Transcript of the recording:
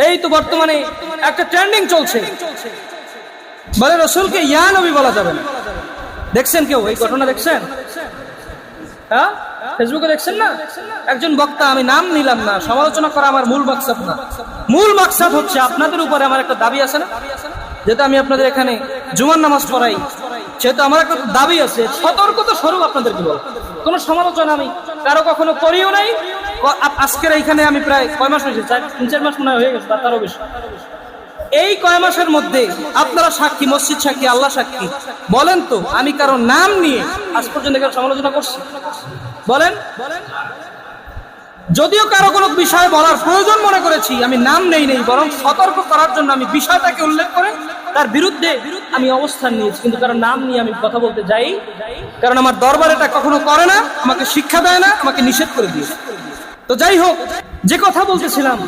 এই তো বর্তমানে একটা ট্রেন্ডিং চলছে, বলে রাসূলকে ইয়া নবী বলা যাবে না। দেখছেন কেউ এই ঘটনা? দেখছেন? হ্যাঁ, ফেসবুকে দেখছেন না? একজন বক্তা, আমি নাম নিলাম না, সমালোচনা করা আমার মূল মাকসাদ না। মূল মাকসাদ হচ্ছে আপনাদের উপরে আমার একটা দাবি আছে না, যেহেতু আমি আপনাদের এখানে জুমার নামাজ পড়াই, সেহেতু আমার একটা দাবি আছে, সতর্কতা স্বরূপ আপনাদেরকে বল। কোন সমালোচনা আমি কারো কখনো করিও নাই। আজকের এইখানে আমি প্রায় কয় মাস হয়েছে, 3-4 মাস মনে হয়ে গেছে, তারও বেশি। এই কয় মাসের মধ্যে আপনারা সাক্ষী, মসজিদ সাক্ষী, আল্লাহ সাক্ষী, বলেন তো আমি কারো নাম নিয়ে আজ পর্যন্ত কারো সমালোচনা করছি? বলেন। যদিও কারো কোনো বিষয় বলার প্রয়োজন মনে করেছি, আমি নাম নেই, বরং সতর্ক করার জন্য আমি বিষয়টাকে উল্লেখ করে তার বিরুদ্ধে আমি অবস্থান নিয়েছি, কিন্তু কারো নাম নিয়ে আমি কথা বলতে যাই, কারণ আমার দরবার এটা কখনো করে না, আমাকে শিক্ষা দেয় না, আমাকে নিষেধ করে দিয়েছে। তো যাই হোক, যে কথা বলতেছিলাম,